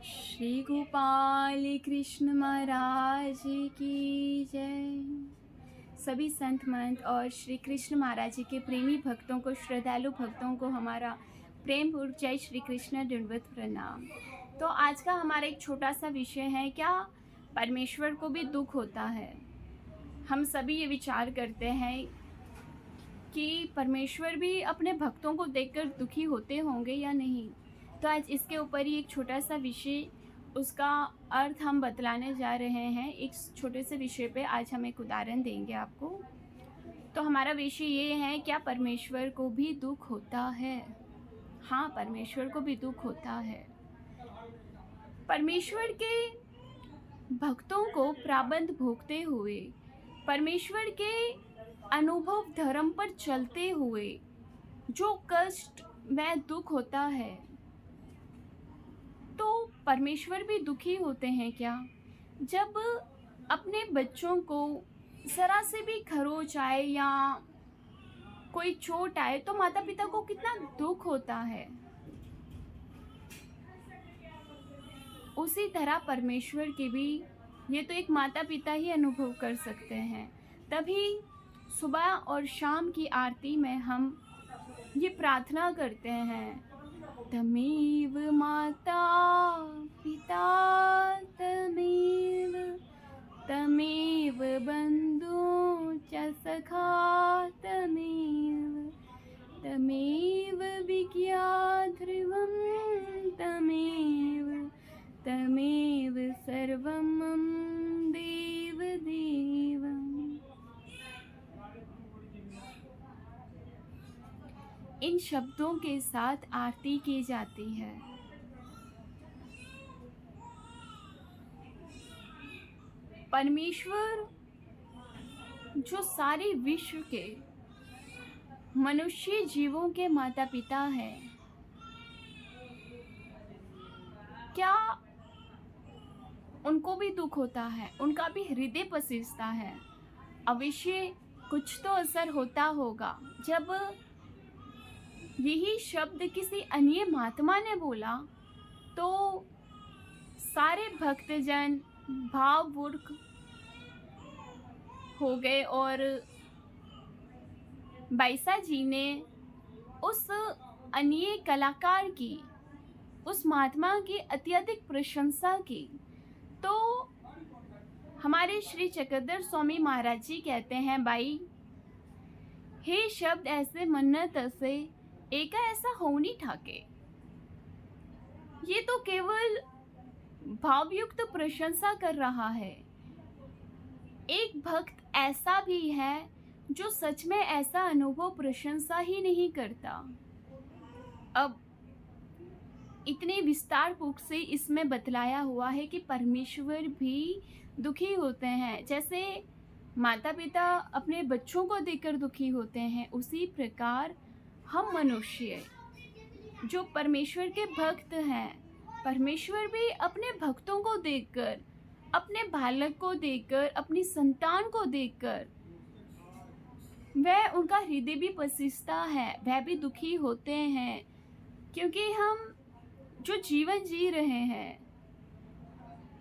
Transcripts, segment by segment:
श्री गोपाल कृष्ण महाराज की जय। सभी संत महंत और श्री कृष्ण महाराज जी के प्रेमी भक्तों को, श्रद्धालु भक्तों को हमारा प्रेम पूर्वक जय श्री कृष्ण दंडवत प्रणाम। तो आज का हमारा एक छोटा सा विषय है, क्या परमेश्वर को भी दुख होता है? हम सभी ये विचार करते हैं कि परमेश्वर भी अपने भक्तों को देखकर दुखी होते होंगे या नहीं। तो आज इसके ऊपर ही एक छोटा सा विषय, उसका अर्थ हम बतलाने जा रहे हैं। एक छोटे से विषय पे आज हम एक उदाहरण देंगे आपको। तो हमारा विषय ये है, क्या परमेश्वर को भी दुख होता है? हाँ, परमेश्वर को भी दुख होता है। परमेश्वर के भक्तों को प्राबंध भोगते हुए, परमेश्वर के अनुभव धर्म पर चलते हुए जो कष्ट व दुख होता है, तो परमेश्वर भी दुखी होते हैं क्या? जब अपने बच्चों को जरा से भी खरोच आए या कोई चोट आए तो माता पिता को कितना दुख होता है। उसी तरह परमेश्वर के भी ये तो एक माता पिता ही अनुभव कर सकते हैं। तभी सुबह और शाम की आरती में हम ये प्रार्थना करते हैं, तमेव माता पिता तमेव, तमेव बंधु च सखा तमेव, तमेव विज्ञा ध्रुवं तमेव, तमेव सर्वं मम देव देवम्। इन शब्दों के साथ आरती की जाती है। परमेश्वर जो सारे विश्व के मनुष्य जीवों के माता पिता हैं, क्या उनको भी दुख होता है? उनका भी हृदय पसीजता है। अवश्य कुछ तो असर होता होगा। जब यही शब्द किसी अन्य महात्मा ने बोला तो सारे भक्तजन भावुक हो गए और बैसा जी ने उस अन्य कलाकार की, उस महात्मा की अत्यधिक प्रशंसा की। तो हमारे श्री चक्रधर स्वामी महाराज जी कहते हैं, भाई हे शब्द ऐसे मन्नत से एका ऐसा होनी ठाके। ये तो केवल भावयुक्त प्रशंसा कर रहा है। एक भक्त ऐसा भी है जो सच में ऐसा अनुभव प्रशंसा ही नहीं करता। अब इतने विस्तार पूर्वक से इसमें बतलाया हुआ है कि परमेश्वर भी दुखी होते हैं। जैसे माता पिता अपने बच्चों को देखकर दुखी होते हैं, उसी प्रकार हम मनुष्य जो परमेश्वर के भक्त हैं, परमेश्वर भी अपने भक्तों को देखकर, अपने बालक को देखकर, अपनी संतान को देखकर वह उनका हृदय भी पसीजता है, वह भी दुखी होते हैं। क्योंकि हम जो जीवन जी रहे हैं,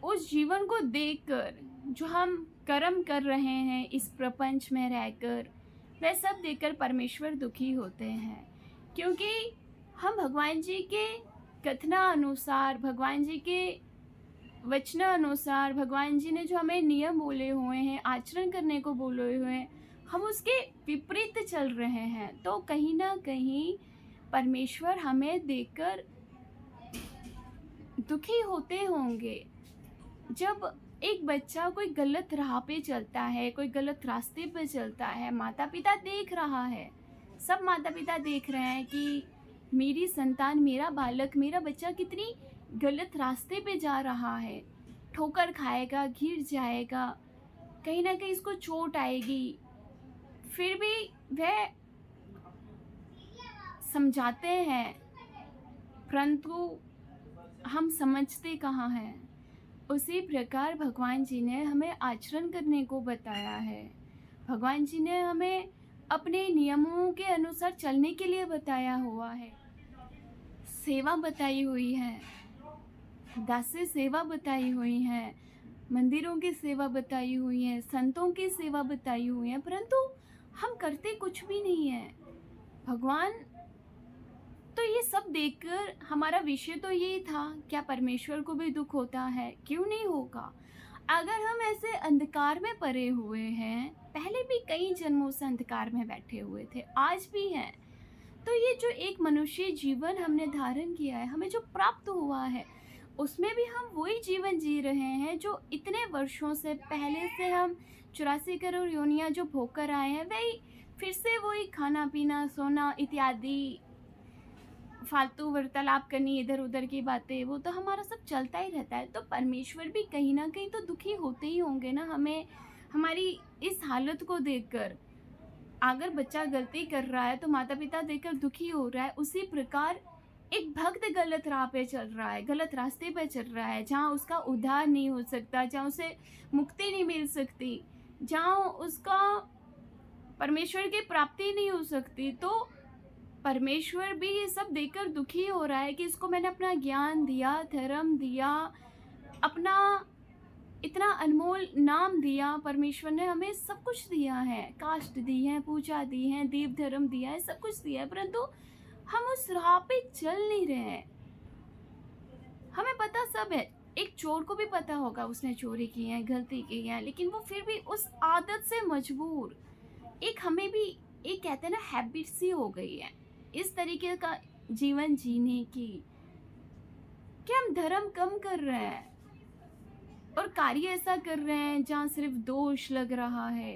उस जीवन को देखकर, जो हम कर्म कर रहे हैं इस प्रपंच में रहकर, वह सब देखकर परमेश्वर दुखी होते हैं। क्योंकि हम भगवान जी के कथना अनुसार, भगवान जी के वचना अनुसार, भगवान जी ने जो हमें नियम बोले हुए हैं, आचरण करने को बोले हुए हैं, हम उसके विपरीत चल रहे हैं। तो कहीं ना कहीं परमेश्वर हमें देखकर दुखी होते होंगे। जब एक बच्चा कोई गलत राह पे चलता है, कोई गलत रास्ते पे चलता है, माता पिता देख रहा है, सब माता पिता देख रहे हैं कि मेरी संतान, मेरा बालक, मेरा बच्चा कितनी गलत रास्ते पे जा रहा है, ठोकर खाएगा, गिर जाएगा, कहीं ना कहीं इसको चोट आएगी। फिर भी वह समझाते हैं, परंतु हम समझते कहाँ हैं। उसी प्रकार भगवान जी ने हमें आचरण करने को बताया है। भगवान जी ने हमें अपने नियमों के अनुसार चलने के लिए बताया हुआ है, सेवा बताई हुई है। दास्य सेवा बताई हुई है, मंदिरों की सेवा बताई हुई है, संतों की सेवा बताई हुई है, परंतु हम करते कुछ भी नहीं है। भगवान तो ये सब देखकर हमारा विषय तो यही था, क्या परमेश्वर को भी दुख होता है? क्यों नहीं होगा? अगर हम ऐसे अंधकार में पड़े हुए हैं, पहले भी कई जन्मों से अंधकार में बैठे हुए थे, आज भी हैं, तो ये जो एक मनुष्य जीवन हमने धारण किया है, हमें जो प्राप्त हुआ है, उसमें भी हम वही जीवन जी रहे हैं जो इतने वर्षों से पहले से हम 84 करोड़ योनियां जो भोग कर आए हैं, वही फिर से वही खाना पीना सोना इत्यादि फालतू वार्तालाप करनी, इधर उधर की बातें, वो तो हमारा सब चलता ही रहता है। तो परमेश्वर भी कहीं ना कहीं तो दुखी होते ही होंगे ना हमें, हमारी इस हालत को देखकर। अगर बच्चा गलती कर रहा है तो माता पिता देखकर दुखी हो रहा है, उसी प्रकार एक भक्त गलत राह पे चल रहा है, गलत रास्ते पे चल रहा है, जहाँ उसका उद्धार नहीं हो सकता, जहाँ उसे मुक्ति नहीं मिल सकती, जहाँ उसका परमेश्वर की प्राप्ति नहीं हो सकती, तो परमेश्वर भी ये सब देखकर दुखी हो रहा है कि इसको मैंने अपना ज्ञान दिया, धर्म दिया, अपना इतना अनमोल नाम दिया, परमेश्वर ने हमें सब कुछ दिया है, कास्ट दी है, पूजा दी है, दीप धर्म दिया है, सब कुछ दिया है, परंतु हम उस राह पे चल नहीं रहे हैं। हमें पता सब है, एक चोर को भी पता होगा उसने चोरी की है, गलती की है, लेकिन वो फिर भी उस आदत से मजबूर, एक हमें भी एक कहते हैं ना हैबिट सी हो गई है इस तरीके का जीवन जीने की, कि हम धर्म कम कर रहे हैं और कार्य ऐसा कर रहे हैं जहाँ सिर्फ दोष लग रहा है।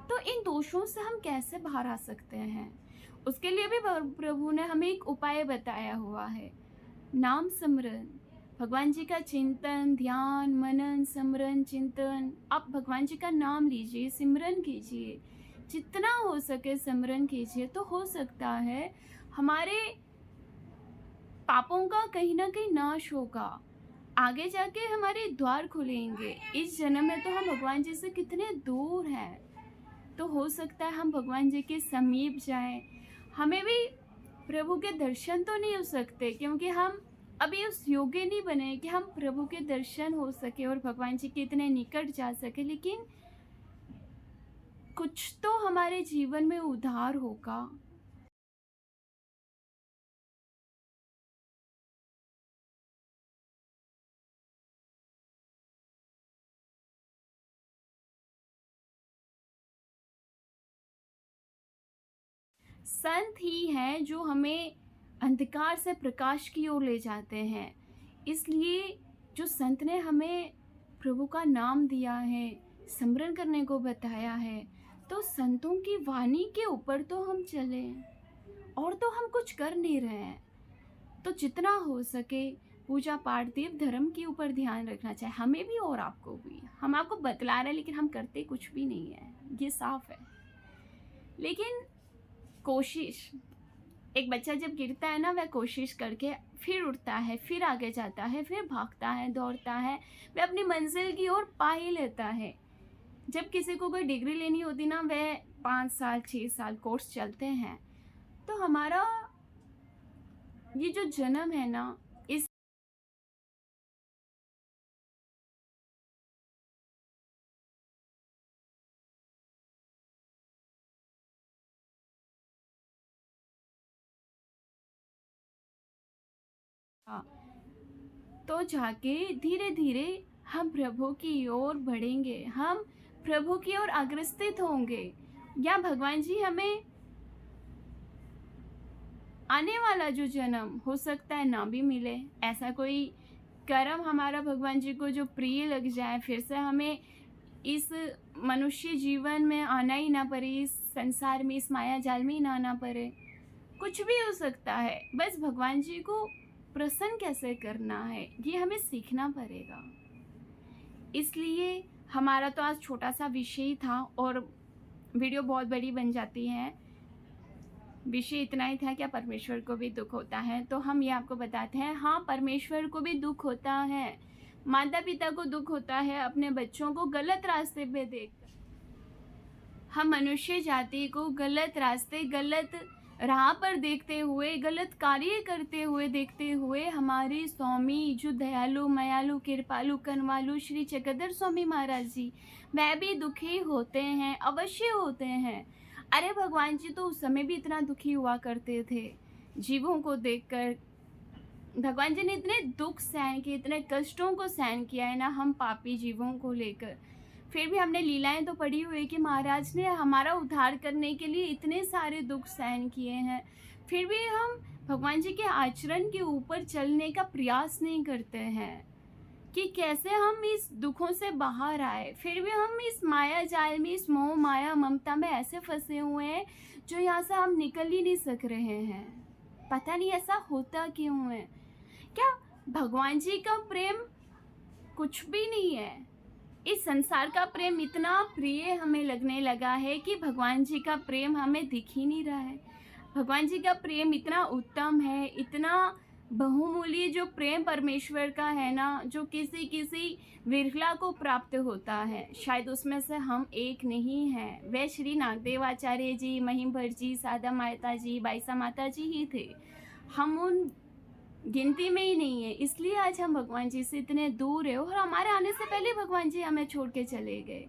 तो इन दोषों से हम कैसे बाहर आ सकते हैं? उसके लिए भी प्रभु ने हमें एक उपाय बताया हुआ है, नाम सिमरन, भगवान जी का चिंतन, ध्यान, मनन, सिमरन, चिंतन। आप भगवान जी का नाम लीजिए, सिमरन कीजिए, जितना हो सके सिमरन कीजिए, तो हो सकता है हमारे पापों का कहीं ना कहीं नाश होगा, आगे जाके हमारे द्वार खुलेंगे। इस जन्म में तो हम भगवान जी से कितने दूर हैं, तो हो सकता है हम भगवान जी के समीप जाएं। हमें भी प्रभु के दर्शन तो नहीं हो सकते, क्योंकि हम अभी उस योग्य नहीं बने कि हम प्रभु के दर्शन हो सके और भगवान जी के इतने निकट जा सके, लेकिन कुछ तो हमारे जीवन में उद्धार होगा। संत ही हैं जो हमें अंधकार से प्रकाश की ओर ले जाते हैं। इसलिए जो संत ने हमें प्रभु का नाम दिया है, सिमरन करने को बताया है, तो संतों की वाणी के ऊपर तो हम चलें, और तो हम कुछ कर नहीं रहे हैं। तो जितना हो सके पूजा पाठ देव धर्म के ऊपर ध्यान रखना चाहिए, हमें भी और आपको भी। हम आपको बतला रहे हैं लेकिन हम करते कुछ भी नहीं है, ये साफ है। लेकिन कोशिश, एक बच्चा जब गिरता है ना, वह कोशिश करके फिर उठता है, फिर आगे जाता है, फिर भागता है, दौड़ता है, वह अपनी मंजिल की ओर पा ही लेता है। जब किसी को कोई डिग्री लेनी होती ना, वह 5 साल 6 साल कोर्स चलते हैं। तो हमारा ये जो जन्म है ना, इस तो जाके धीरे धीरे हम प्रभु की ओर बढ़ेंगे, हम प्रभु की ओर अग्रसित होंगे, या भगवान जी हमें आने वाला जो जन्म हो सकता है ना भी मिले, ऐसा कोई कर्म हमारा भगवान जी को जो प्रिय लग जाए, फिर से हमें इस मनुष्य जीवन में आना ही ना पड़े, इस संसार में, इस माया जाल में ही ना आना पड़े, कुछ भी हो सकता है। बस भगवान जी को प्रसन्न कैसे करना है ये हमें सीखना पड़ेगा। इसलिए हमारा तो आज छोटा सा विषय था और वीडियो बहुत बड़ी बन जाती है। विषय इतना ही था, क्या परमेश्वर को भी दुख होता है? तो हम ये आपको बताते हैं, हाँ परमेश्वर को भी दुख होता है, माता पिता को दुख होता है अपने बच्चों को गलत रास्ते पे देखकर। हम मनुष्य जाति को गलत रास्ते, गलत राह पर देखते हुए, गलत कार्य करते हुए देखते हुए हमारे स्वामी जो दयालु मयालु कृपालु कनवालु श्री चक्रधर स्वामी महाराज जी, वह भी दुखी होते हैं, अवश्य होते हैं। अरे भगवान जी तो उस समय भी इतना दुखी हुआ करते थे जीवों को देखकर। भगवान जी ने इतने दुख सहन किए, इतने कष्टों को सहन किया है ना हम पापी जीवों को लेकर। फिर भी हमने लीलाएं तो पढ़ी हुई कि महाराज ने हमारा उद्धार करने के लिए इतने सारे दुख सहन किए हैं, फिर भी हम भगवान जी के आचरण के ऊपर चलने का प्रयास नहीं करते हैं कि कैसे हम इस दुखों से बाहर आए। फिर भी हम इस माया जाल में, इस मोह माया ममता में ऐसे फंसे हुए हैं जो यहाँ से हम निकल ही नहीं सक रहे हैं। पता नहीं ऐसा होता क्यों है। क्या भगवान जी का प्रेम कुछ भी नहीं है? इस संसार का प्रेम इतना प्रिय हमें लगने लगा है कि भगवान जी का प्रेम हमें दिख ही नहीं रहा है। भगवान जी का प्रेम इतना उत्तम है, इतना बहुमूल्य जो प्रेम परमेश्वर का है ना, जो किसी किसी विरला को प्राप्त होता है, शायद उसमें से हम एक नहीं हैं। वे श्री नागदेवाचार्य जी, महिमभर जी, सादा माता जी, बाईसा माता जी ही थे। हम उन गिनती में ही नहीं है, इसलिए आज हम भगवान जी से इतने दूर है और हमारे आने से पहले भगवान जी हमें छोड़ के चले गए।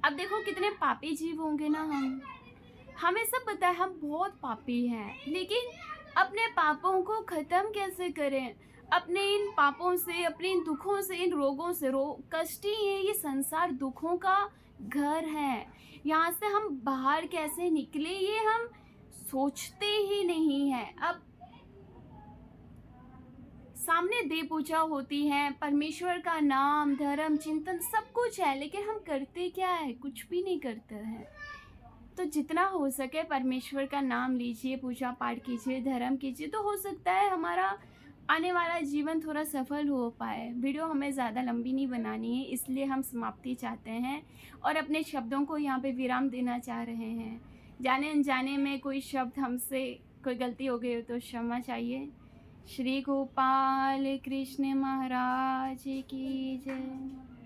अब देखो कितने पापी जीव होंगे ना हम। हमें सब पता है हम बहुत पापी हैं, लेकिन अपने पापों को ख़त्म कैसे करें? अपने इन पापों से, अपने इन दुखों से, इन रोगों से, कष्ट ही है ये संसार, दुखों का घर है। यहाँ से हम बाहर कैसे निकले ये हम सोचते ही नहीं है। अब सामने देव पूजा होती है, परमेश्वर का नाम धर्म चिंतन सब कुछ है, लेकिन हम करते क्या है? कुछ भी नहीं करते हैं। तो जितना हो सके परमेश्वर का नाम लीजिए, पूजा पाठ कीजिए, धर्म कीजिए, तो हो सकता है हमारा आने वाला जीवन थोड़ा सफल हो पाए। वीडियो हमें ज़्यादा लंबी नहीं बनानी है, इसलिए हम समाप्ति चाहते हैं और अपने शब्दों को यहाँ पे विराम देना चाह रहे हैं। जाने अनजाने में कोई शब्द हमसे कोई गलती हो गई हो तो क्षमा चाहिए। श्री गोपाल कृष्ण महाराज की जय।